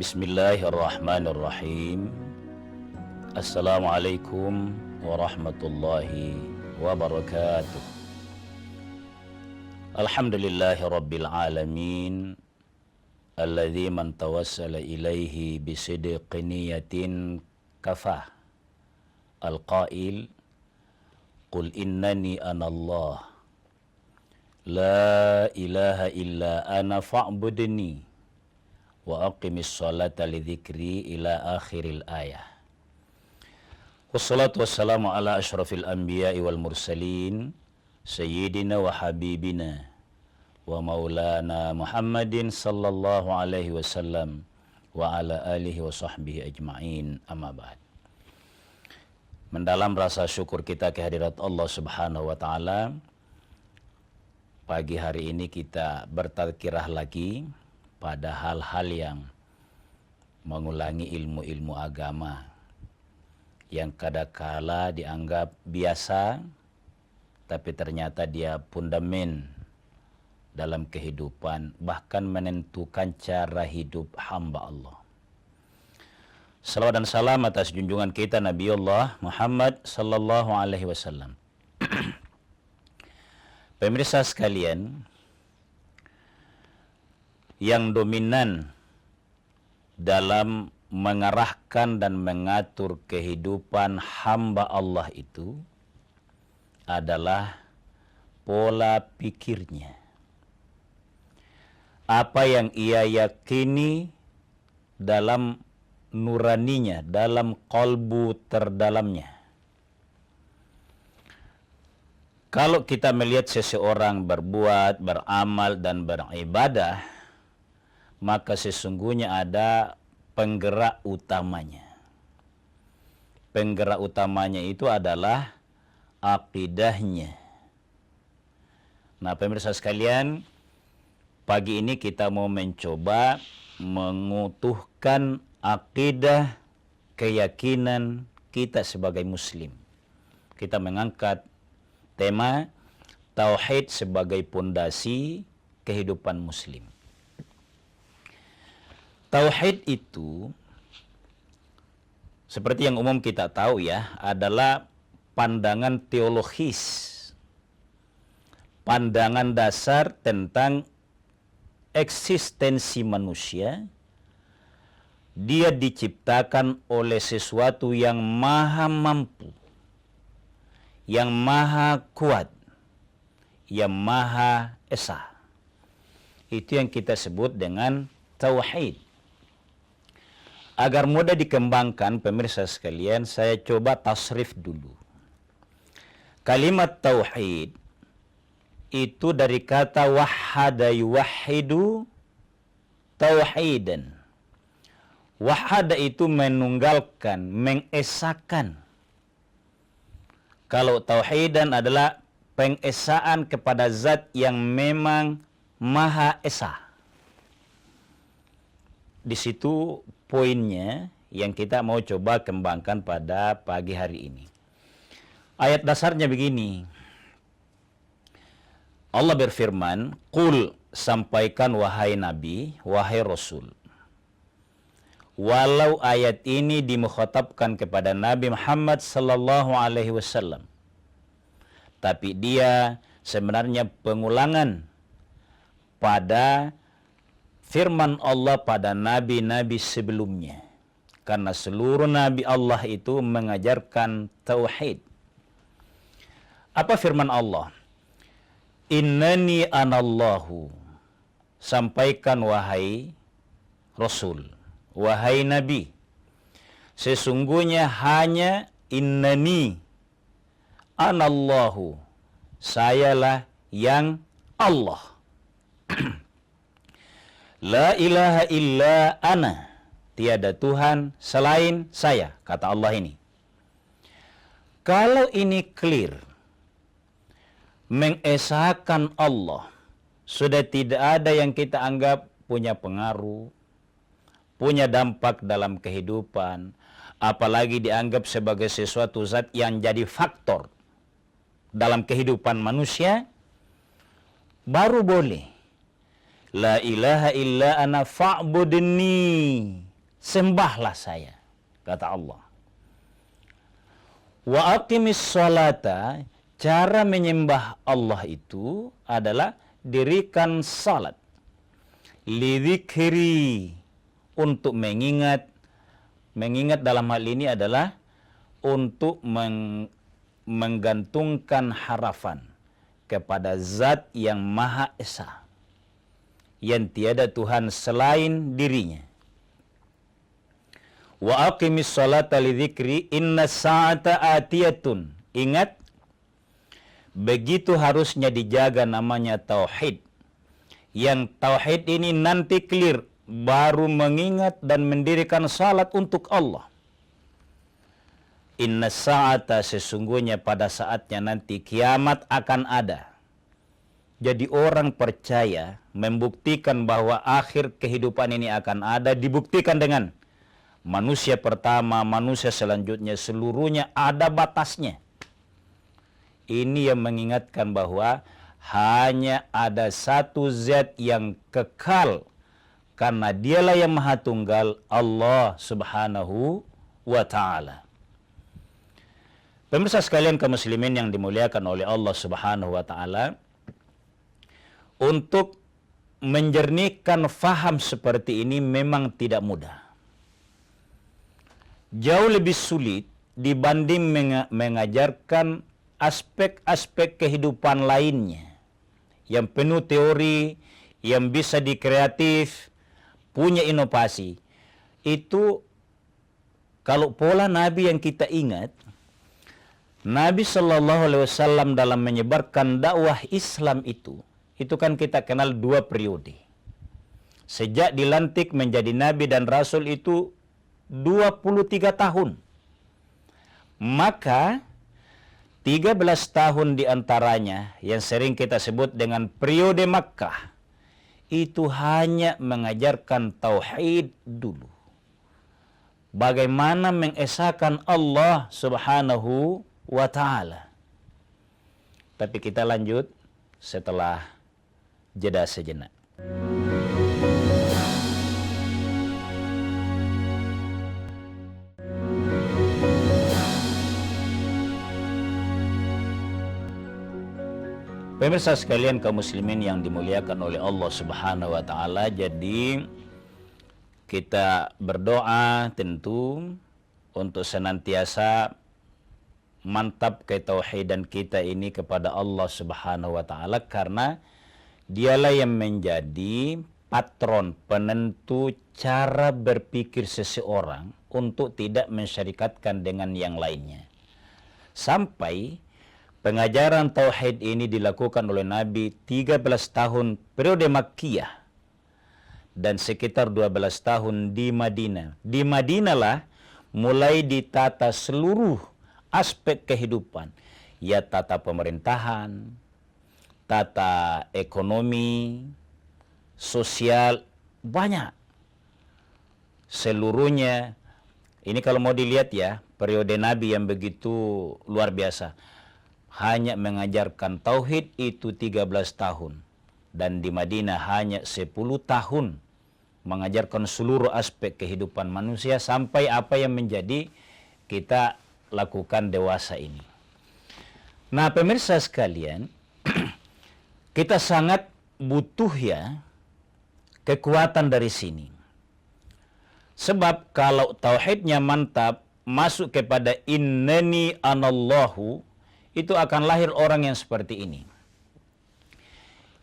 Bismillahirrahmanirrahim. Assalamualaikum warahmatullahi wabarakatuh. Alhamdulillahi rabbil alamin, alladzi man tawassala ilaihi bisidqi niyatin kafah. Al-qail, qul innani anallah, la ilaha illa ana fa'budni wa aqimis salata lidzikri ila akhiril ayah. Wassalatu wassalamu ala asyrafil anbiya'i wal mursalin sayyidina wa habibina wa maulana Muhammadin sallallahu alaihi wasallam wa ala alihi wa sahbihi ajma'in, amma ba'd. Mendalam rasa syukur kita kehadirat Allah Subhanahu wa taala, pagi hari ini kita bertazkirah lagi pada hal-hal yang mengulangi ilmu-ilmu agama yang kadangkala dianggap biasa, tapi ternyata dia fundament dalam kehidupan, bahkan menentukan cara hidup hamba Allah. Salawat dan salam atas junjungan kita Nabiullah Muhammad sallallahu alaihi wasallam. Pemirsa sekalian, yang dominan dalam mengarahkan dan mengatur kehidupan hamba Allah itu adalah pola pikirnya. Apa yang ia yakini dalam nuraninya, dalam qalbu terdalamnya. Kalau kita melihat seseorang berbuat, beramal, dan beribadah, maka sesungguhnya ada penggerak utamanya. Penggerak utamanya itu adalah akidahnya. Nah, pemirsa sekalian, pagi ini kita mau mencoba mengutuhkan akidah, keyakinan kita sebagai muslim. Kita mengangkat tema tauhid sebagai pondasi kehidupan muslim. Tauhid itu, seperti yang umum kita tahu ya, adalah pandangan teologis, pandangan dasar tentang eksistensi manusia. Dia diciptakan oleh sesuatu yang maha mampu, yang maha kuat, yang maha esa. Itu yang kita sebut dengan tauhid. Agar mudah dikembangkan, pemirsa sekalian, saya coba tasrif dulu. Kalimat tauhid itu dari kata wahada yuwahidu tauhidan. Wahada itu menunggalkan, mengesakan. Kalau tauhidan adalah pengesaan kepada zat yang memang maha esa. Di situ poinnya yang kita mau coba kembangkan pada pagi hari ini. Ayat dasarnya begini. Allah berfirman, "Qul," sampaikan wahai Nabi, wahai Rasul. Walau ayat ini dimukhatabkan kepada Nabi Muhammad sallallahu alaihi wasallam, tapi dia sebenarnya pengulangan pada firman Allah pada nabi-nabi sebelumnya. Karena seluruh nabi Allah itu mengajarkan tauhid. Apa firman Allah? Innani anallahu. Sampaikan wahai Rasul, wahai Nabi, sesungguhnya hanya innani anallahu, sayalah yang Allah. La ilaha illa ana, tiada Tuhan selain saya, kata Allah ini. Kalau ini clear, mengesahkan Allah, sudah tidak ada yang kita anggap punya pengaruh, punya dampak dalam kehidupan, apalagi dianggap sebagai sesuatu zat yang jadi faktor dalam kehidupan manusia, baru boleh. La ilaha illa ana fa'budni. sembahlah saya, kata Allah. Wa aqimis sholata, cara menyembah Allah itu adalah dirikan salat. Lidzikri, untuk mengingat dalam hal ini adalah untuk menggantungkan harapan kepada Zat yang Maha Esa, yang tiada Tuhan selain dirinya. Wa aqimis sholata lidzikri inna sa'ata atiyatun. Ingat, begitu harusnya dijaga namanya tauhid. Yang tauhid ini nanti clear, baru mengingat dan mendirikan salat untuk Allah. Inna sa'ata, sesungguhnya pada saatnya nanti kiamat akan ada. Jadi orang percaya membuktikan bahwa akhir kehidupan ini akan ada, dibuktikan dengan manusia pertama, manusia selanjutnya, seluruhnya ada batasnya. Ini yang mengingatkan bahwa hanya ada satu zat yang kekal, karena dialah yang maha tunggal, Allah subhanahu wa ta'ala. Pemirsa sekalian kaum muslimin yang dimuliakan oleh Allah subhanahu wa ta'ala, untuk menjernihkan faham seperti ini memang tidak mudah. Jauh lebih sulit dibanding mengajarkan aspek-aspek kehidupan lainnya yang penuh teori, yang bisa dikreatif, punya inovasi. Itu kalau pola Nabi yang kita ingat, Nabi Shallallahu Alaihi Wasallam dalam menyebarkan dakwah Islam itu kan kita kenal 2 periode. Sejak dilantik menjadi Nabi dan Rasul itu 23 tahun. Maka 13 tahun diantaranya yang sering kita sebut dengan periode Makkah, itu hanya mengajarkan tauhid dulu. Bagaimana mengesahkan Allah subhanahu wa ta'ala. Tapi kita lanjut setelah jeda sejenak. Pemirsa sekalian kaum muslimin yang dimuliakan oleh Allah subhanahu wa ta'ala, jadi kita berdoa tentu untuk senantiasa mantap ketauhidan kita ini kepada Allah subhanahu wa ta'ala, karena dialah yang menjadi patron penentu cara berpikir seseorang untuk tidak mensyarikatkan dengan yang lainnya. Sampai pengajaran tauhid ini dilakukan oleh Nabi 13 tahun periode Makkiyah dan sekitar 12 tahun di Madinah. Di Madinah lah mulai ditata seluruh aspek kehidupan, ya tata pemerintahan, tata ekonomi, sosial, banyak. Seluruhnya ini kalau mau dilihat ya, periode Nabi yang begitu luar biasa. Hanya mengajarkan tauhid itu 13 tahun. Dan di Madinah hanya 10 tahun mengajarkan seluruh aspek kehidupan manusia sampai apa yang menjadi kita lakukan dewasa ini. Nah, pemirsa sekalian, kita sangat butuh ya kekuatan dari sini. Sebab kalau tauhidnya mantap, masuk kepada innani anallahu, itu akan lahir orang yang seperti ini.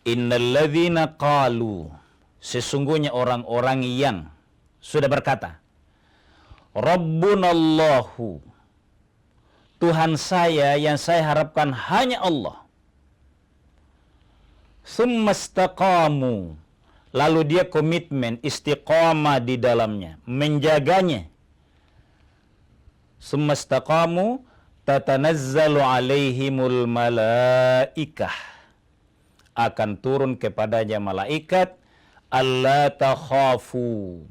Innalladzina qalu, sesungguhnya orang-orang yang sudah berkata, Rabbunallahu, Tuhan saya yang saya harapkan hanya Allah. Summastaqamu, lalu dia komitmen istiqamah di dalamnya, menjaganya. Summastaqamu tatanazzalu alaihimul malaikah, akan turun kepadanya malaikat, alla takhafu,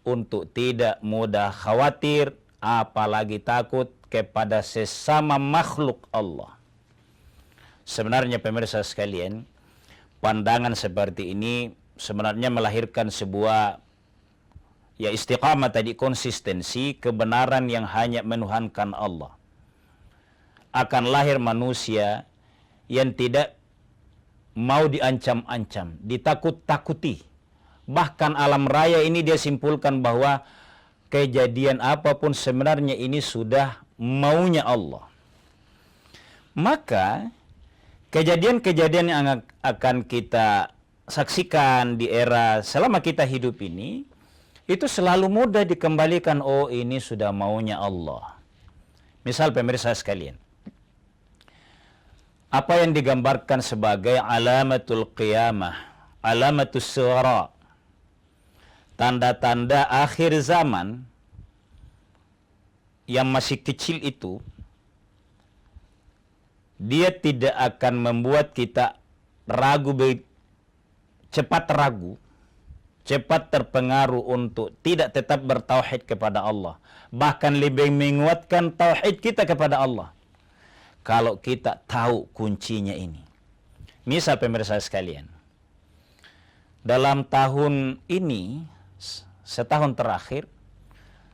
untuk tidak mudah khawatir apalagi takut kepada sesama makhluk Allah. Sebenarnya pemirsa sekalian, pandangan seperti ini sebenarnya melahirkan sebuah ya istiqamah tadi, konsistensi, kebenaran yang hanya menuhankan Allah. Akan lahir manusia yang tidak mau diancam-ancam, ditakut-takuti. Bahkan alam raya ini dia simpulkan bahwa kejadian apapun sebenarnya ini sudah maunya Allah. Maka kejadian-kejadian yang akan kita saksikan di era selama kita hidup ini, itu selalu mudah dikembalikan, oh ini sudah maunya Allah. Misal pemirsa sekalian, apa yang digambarkan sebagai alamatul qiyamah, alamatus sughra, tanda-tanda akhir zaman yang masih kecil itu, dia tidak akan membuat kita cepat ragu, cepat terpengaruh untuk tidak tetap bertauhid kepada Allah. Bahkan lebih menguatkan tauhid kita kepada Allah, kalau kita tahu kuncinya ini. Misal pemirsa sekalian, dalam tahun ini, setahun terakhir,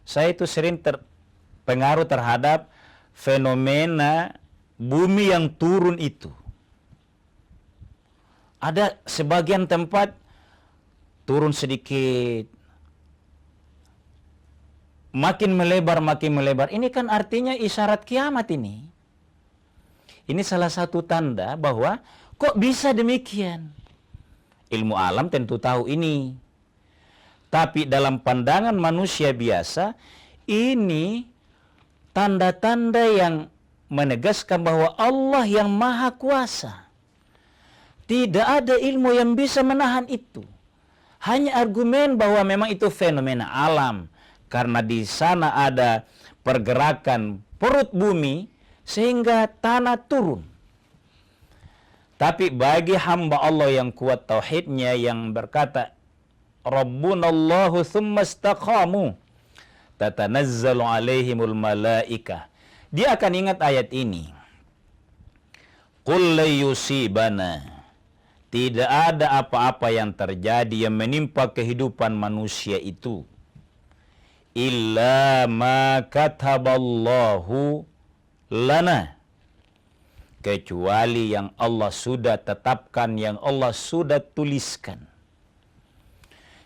saya itu sering terpengaruh terhadap fenomena bumi yang turun itu. Ada sebagian tempat turun sedikit, makin melebar, makin melebar. Ini kan artinya isyarat kiamat ini. Ini salah satu tanda bahwa kok bisa demikian. Ilmu alam tentu tahu ini. Tapi dalam pandangan manusia biasa, ini tanda-tanda yang menegaskan bahwa Allah yang maha kuasa. Tidak ada ilmu yang bisa menahan itu. Hanya argumen bahwa memang itu fenomena alam. Karena di sana ada pergerakan perut bumi, sehingga tanah turun. Tapi bagi hamba Allah yang kuat tauhidnya, yang berkata, Rabbunallahu thumma istaqamu, tatanazzalu alaihimul malaikah. Dia akan ingat ayat ini. Qul la yusibana. Tidak ada apa-apa yang terjadi yang menimpa kehidupan manusia itu, illa ma kataballahu lana, kecuali yang Allah sudah tetapkan, yang Allah sudah tuliskan.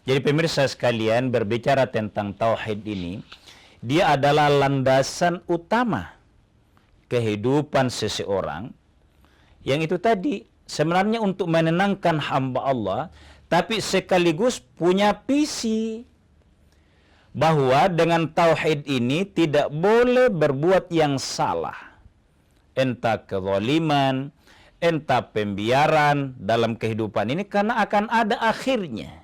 Jadi pemirsa sekalian, berbicara tentang tauhid ini, dia adalah landasan utama kehidupan seseorang, yang itu tadi sebenarnya untuk menenangkan hamba Allah, tapi sekaligus punya visi bahwa dengan tauhid ini tidak boleh berbuat yang salah. Entah kezaliman, entah pembiaran dalam kehidupan ini, karena akan ada akhirnya.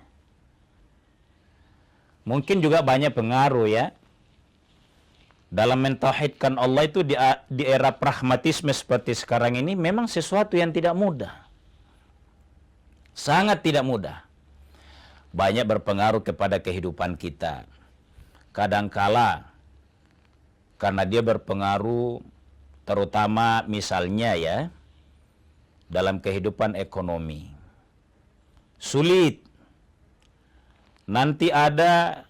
Mungkin juga banyak pengaruh ya. Dalam mentauhidkan Allah itu di era pragmatisme seperti sekarang ini, memang sesuatu yang tidak mudah. Sangat tidak mudah. Banyak berpengaruh kepada kehidupan kita. Kadangkala karena dia berpengaruh terutama misalnya ya dalam kehidupan ekonomi. Sulit. Nanti ada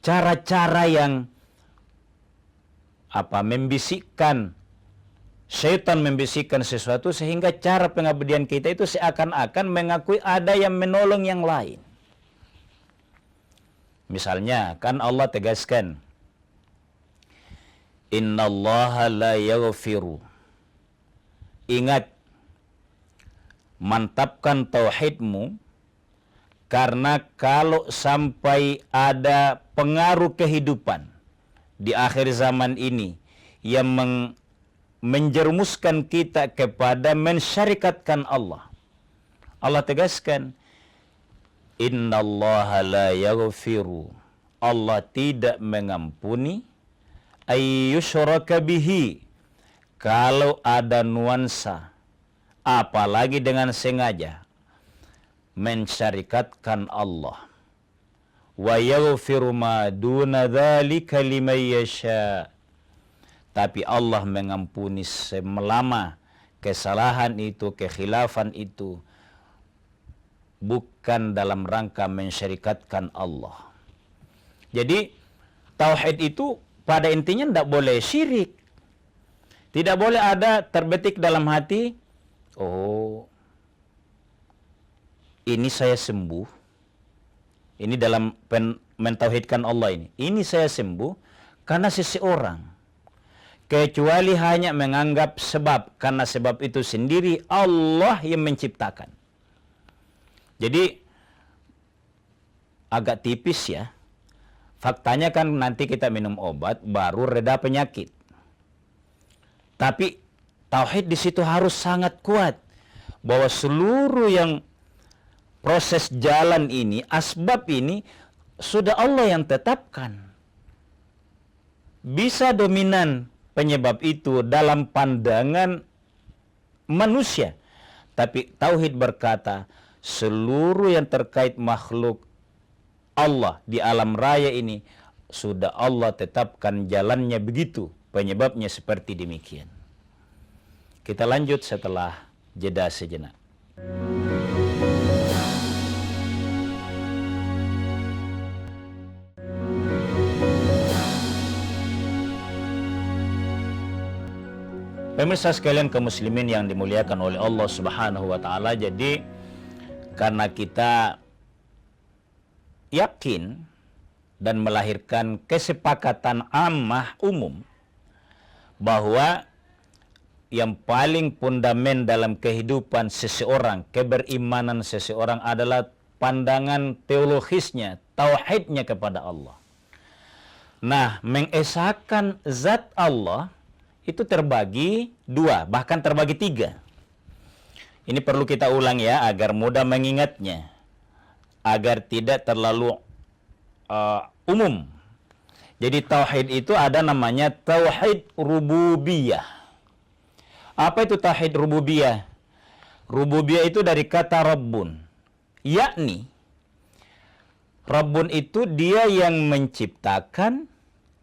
cara-cara yang membisikkan, syaitan membisikkan sesuatu sehingga cara pengabdian kita itu seakan-akan mengakui ada yang menolong yang lain. Misalnya kan Allah tegaskan, innallaha la yaghfiru. Ingat, mantapkan tauhidmu, karena kalau sampai ada pengaruh kehidupan di akhir zaman ini yang menjerumuskan kita kepada mensyarikatkan Allah. Allah tegaskan, innallaha la yaghfiru. Allah tidak mengampuni ayyushraka bihi, kalau ada nuansa, apalagi dengan sengaja, mensyarikatkan Allah. Wa yaghfiru ma duna dzalika liman yasha. Tapi Allah mengampuni selama kesalahan itu, kekhilafan itu bukan dalam rangka mensyarikatkan Allah. Jadi tauhid itu pada intinya tidak boleh syirik. Tidak boleh ada terbetik dalam hati, oh ini saya sembuh. Ini dalam mentauhidkan Allah ini. Ini saya sembuh karena seseorang. Kecuali hanya menganggap sebab. Karena sebab itu sendiri Allah yang menciptakan. Jadi agak tipis ya. Faktanya kan nanti kita minum obat baru reda penyakit. Tapi tauhid di situ harus sangat kuat. Bahwa seluruh yang proses jalan ini, asbab ini, sudah Allah yang tetapkan. Bisa dominan penyebab itu dalam pandangan manusia. Tapi tauhid berkata, seluruh yang terkait makhluk Allah di alam raya ini, sudah Allah tetapkan jalannya begitu. Penyebabnya seperti demikian. Kita lanjut setelah jeda sejenak. Pemirsa sekalian kaum muslimin yang dimuliakan oleh Allah Subhanahu wa taala, jadi karena kita yakin dan melahirkan kesepakatan ammah umum bahwa yang paling fundament dalam kehidupan seseorang, keberimanan seseorang adalah pandangan teologisnya, tauhidnya kepada Allah. Nah, mengesahkan zat Allah itu terbagi dua, bahkan terbagi tiga. Ini perlu kita ulang ya, agar mudah mengingatnya, agar tidak terlalu umum. Jadi tauhid itu ada namanya tauhid rububiyah. Apa itu tauhid rububiyah? Rububiyah itu dari kata rabbun, yakni rabbun itu dia yang menciptakan,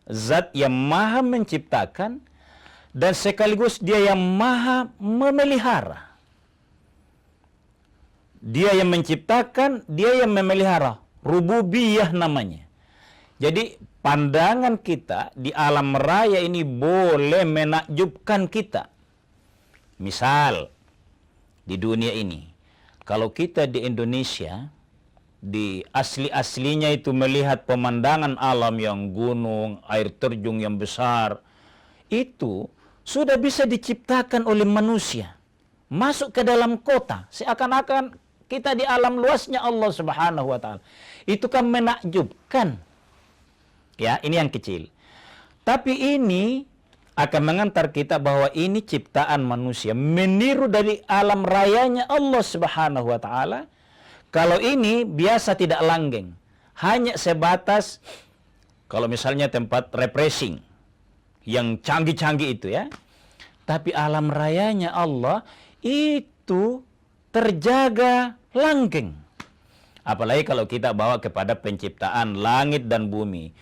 zat yang maha menciptakan, dan sekaligus dia yang maha memelihara. Dia yang menciptakan, dia yang memelihara. Rububiyah namanya. Jadi pandangan kita di alam raya ini boleh menakjubkan kita. Misal, di dunia ini, kalau kita di Indonesia, di asli-aslinya itu melihat pemandangan alam yang gunung, air terjun yang besar, itu sudah bisa diciptakan oleh manusia. Masuk ke dalam kota, seakan-akan kita di alam luasnya Allah Subhanahu wa taala. Itu kan menakjubkan. Ya, ini yang kecil. Tapi ini akan mengantar kita bahwa ini ciptaan manusia, meniru dari alam rayanya Allah Subhanahu wa taala. Kalau ini biasa tidak langgeng, hanya sebatas kalau misalnya tempat refreshing yang canggih-canggih itu ya. Tapi alam rayanya Allah itu terjaga langgeng. Apalagi kalau kita bawa kepada penciptaan langit dan bumi.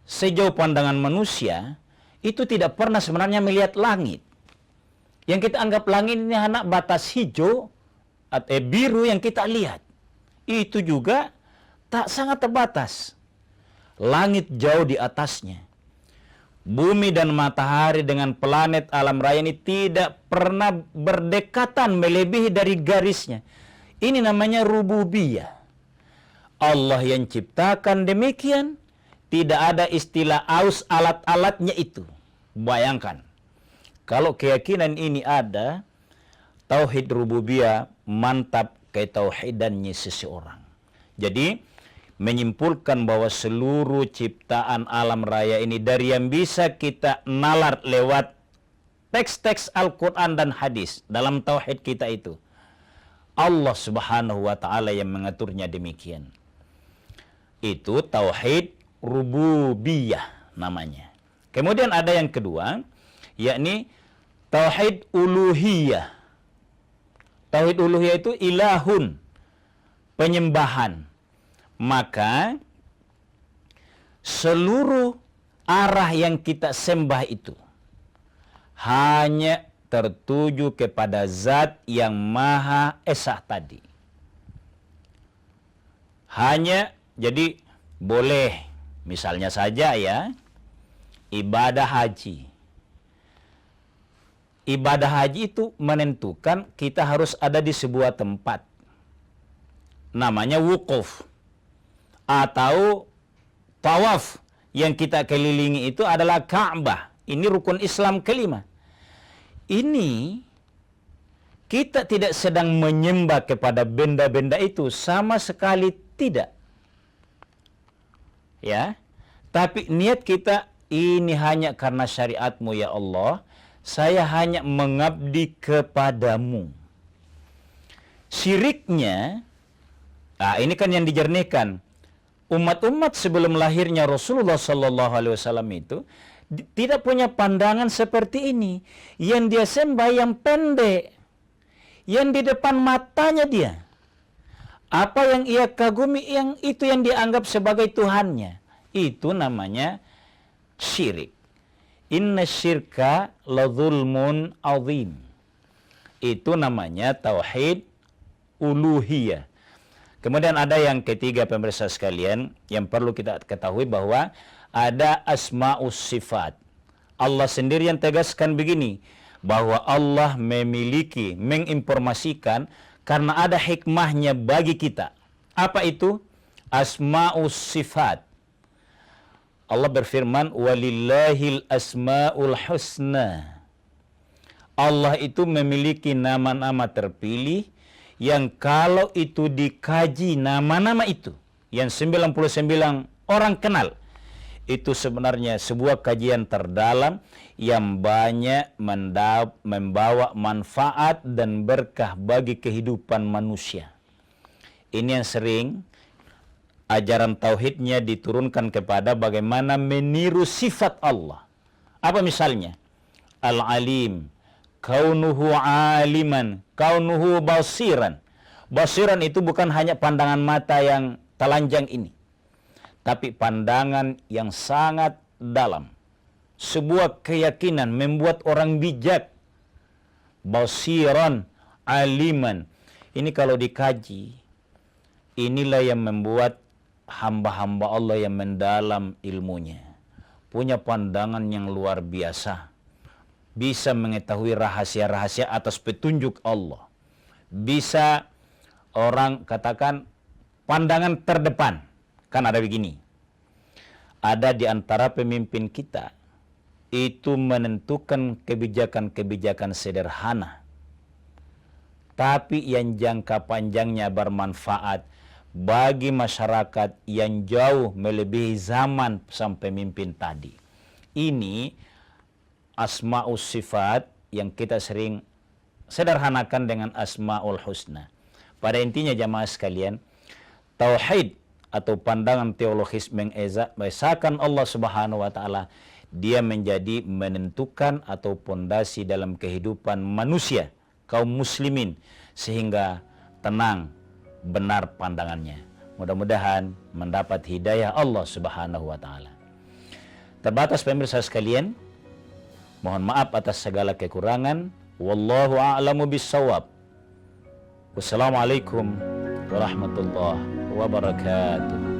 Sejauh pandangan manusia, itu tidak pernah sebenarnya melihat langit. Yang kita anggap langit ini hanya batas hijau atau biru yang kita lihat. Itu juga tak sangat terbatas. Langit jauh di atasnya. Bumi dan matahari dengan planet alam raya ini tidak pernah berdekatan melebihi dari garisnya. Ini namanya rububiyah. Allah yang ciptakan demikian, tidak ada istilah aus alat-alatnya itu. Bayangkan, kalau keyakinan ini ada, tauhid rububiyah mantap ketauhidannya seseorang. Jadi, menyimpulkan bahwa seluruh ciptaan alam raya ini dari yang bisa kita nalar lewat teks-teks Al-Quran dan hadis dalam tauhid kita itu. Allah Subhanahu wa ta'ala yang mengaturnya demikian. Itu tauhid rububiyah namanya. Kemudian ada yang kedua, yakni tauhid uluhiyah. Tauhid uluhiyah itu ilahun, penyembahan. Maka seluruh arah yang kita sembah itu hanya tertuju kepada zat yang maha esa tadi. Hanya, jadi boleh Misalnya saja ya, ibadah haji. Ibadah haji itu menentukan kita harus ada di sebuah tempat. Namanya wukuf. Atau tawaf yang kita kelilingi itu adalah Ka'bah. Ini rukun Islam kelima. Ini kita tidak sedang menyembah kepada benda-benda itu, sama sekali tidak. Ya, tapi niat kita ini hanya karena syariatmu ya Allah, saya hanya mengabdi kepadamu. Syiriknya, ini kan yang dijernihkan. Umat-umat sebelum lahirnya Rasulullah Sallallahu Alaihi Wasallam itu tidak punya pandangan seperti ini. Yang dia sembah yang pendek, yang di depan matanya dia. Apa yang ia kagumi, yang itu yang dianggap sebagai Tuhannya. Itu namanya syirik. Inna syirka la zulmun azim. Itu namanya tauhid uluhiyah. Kemudian ada yang ketiga pemirsa sekalian, yang perlu kita ketahui bahwa ada asma'us sifat. Allah sendiri yang tegaskan begini, bahwa Allah memiliki, menginformasikan karena ada hikmahnya bagi kita. Apa itu? Asma'us sifat. Allah berfirman, walillahil asma'ul husna. Allah itu memiliki nama-nama terpilih yang kalau itu dikaji nama-nama itu, yang 99 orang kenal, itu sebenarnya sebuah kajian terdalam yang banyak membawa manfaat dan berkah bagi kehidupan manusia. Ini yang sering ajaran tauhidnya diturunkan kepada bagaimana meniru sifat Allah. Apa misalnya? Al-alim, kaunuhu aliman, kaunuhu basiran. Basiran itu bukan hanya pandangan mata yang telanjang ini, tapi pandangan yang sangat dalam. Sebuah keyakinan membuat orang bijak. Basiran, aliman. Ini kalau dikaji, inilah yang membuat hamba-hamba Allah yang mendalam ilmunya, punya pandangan yang luar biasa, bisa mengetahui rahasia-rahasia atas petunjuk Allah. Bisa orang katakan pandangan terdepan. Kan ada begini, ada di antara pemimpin kita itu menentukan kebijakan-kebijakan sederhana, tapi yang jangka panjangnya bermanfaat bagi masyarakat yang jauh melebihi zaman sang pemimpin tadi. Ini asma'us sifat yang kita sering sederhanakan dengan asma'ul husna. Pada intinya jamaah sekalian, tauhid atau pandangan teologis mengesahkan Allah Subhanahu wa taala, dia menjadi menentukan atau pondasi dalam kehidupan manusia, kaum muslimin, sehingga tenang, benar pandangannya. Mudah-mudahan mendapat hidayah Allah Subhanahu wa taala. Terbatas pemirsa sekalian, mohon maaf atas segala kekurangan. Wallahu a'lamu bissawab. Wassalamualaikum warahmatullahi wabarakatuh.